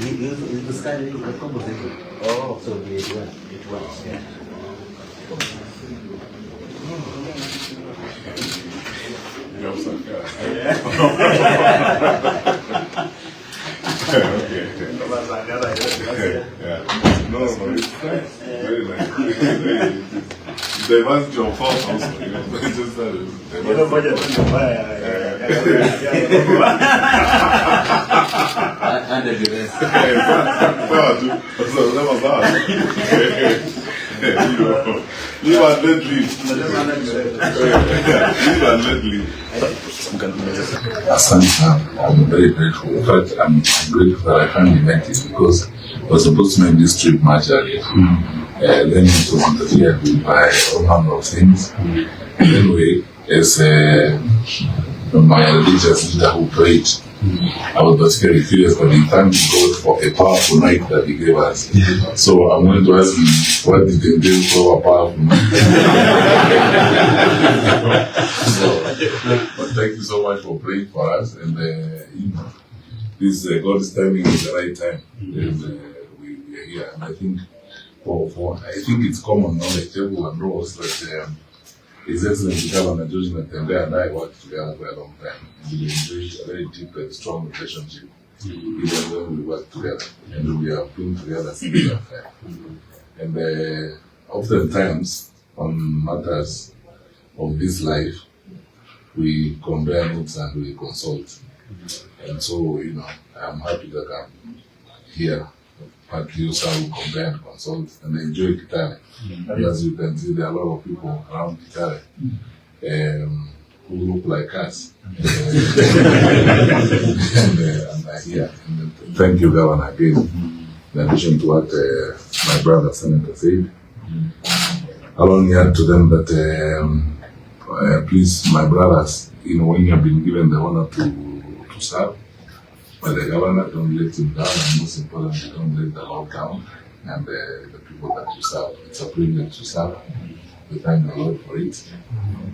The sky is the composition. Oh, so it was, yeah. Okay. Yeah. No, it's nice. Very nice. The advantage of thought also, you know. It's just that Under duress. So that was that. Leave and let leave. Leave and let leave. Asante, I'm very grateful. In fact, I'm grateful that I finally met it because I was supposed to make this trip much earlier. Then it was interfered with by all manner of things. Anyway, as my religious leader who prayed, I was particularly curious, but he thanked God for a powerful night that he gave us. So I'm going to ask him, what did he do for a powerful night? But thank you so much for praying for us, and this God's timing is the right time. And we are here, and I think I think it's common knowledge. Everyone knows that His Excellency Governor George Natembeya and I worked together for a long time. We enjoyed a very deep and strong relationship, even when we worked together, and we have been together since that time. And oftentimes, on matters of this life, we compare notes and we consult. And so, you know, I'm happy that I'm here. Partly also we compare and consult and enjoy Kitale. And as you can see, there are a lot of people around Kitale who look like us. And are here. And thank you, Governor, again. In addition to what my brother Senator said, I'll only add to them that please, my brothers, you know, when you have been given the honor to serve by the governor, don't let him down, and most importantly, don't let the Lord down and the people that you serve. It's a privilege to serve. We thank the Lord for it.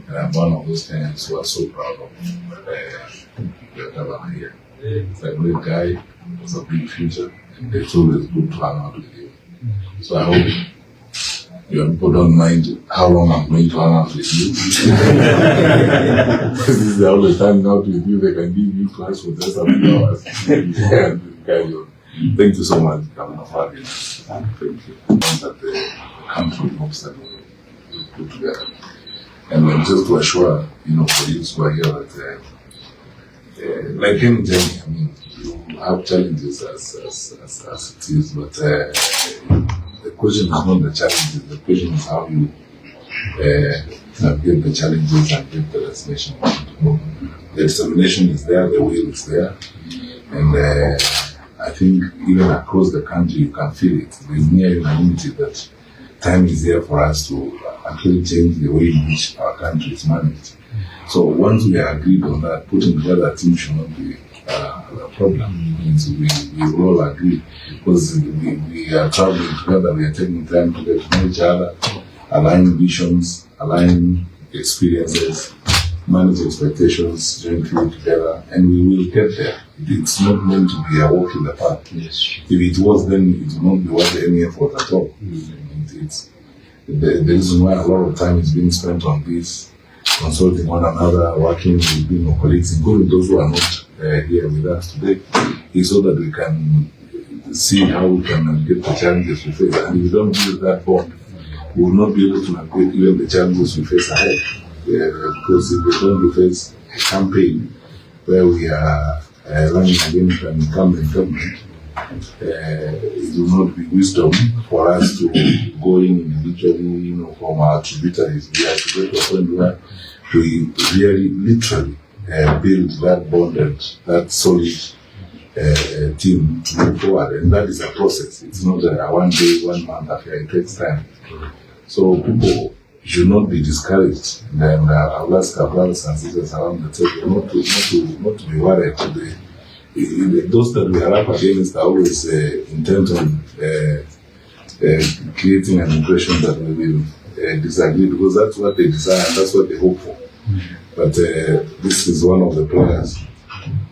And I'm one of those parents who are so proud of the governor here. He's a great guy, has a big future, and it's always good to hang out with him. So I hope your people don't mind how long I'm going to hang out with you. This is the only time out with you. They can give you class for just a few hours. Thank you so much, Governor Fabian. Thank you. That the country hopes that we put together. And just to assure, you know, colleagues who are here that, like any journey, I mean, you have challenges as it is, but the question is not the challenges, the question is how you navigate the challenges and get the destination. The determination is there, the will is there, and I think even across the country you can feel it. There's near unanimity that time is here for us to actually change the way in which our country is managed. So once we are agreed on that, putting together a team should not be a problem. It means we all agree, because we are traveling together, we are taking time to get to know each other, align visions, align experiences, manage expectations jointly together, and we will get there. It's not meant to be a walk in the park. Yes. If it was, then it would not be worth any effort at all. It's the reason why a lot of time is being spent on this, consulting one another, working with colleagues, including those who are not here with us today, is so that we can see how we can navigate the challenges we face. And if we don't build that bond, we will not be able to navigate even the challenges we face ahead. Because if we don't face a campaign where we are running against an incumbent government, it will not be wisdom for us to go in individually, you know, from our tributaries. We have to go to a point where we really, literally build that bond and that solid team to move forward. And that is a process. It's not a 1 day, 1 month affair. It takes time. So people should not be discouraged. And I'll ask our brothers and sisters around the table not to be worried today. Those that we are up against are always intent on creating an impression that we will disagree, because that's what they desire and that's what they hope for. But this is one of the players,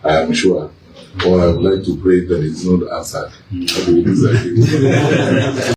I am sure, or I would like to pray that it's not answered. I will disagree.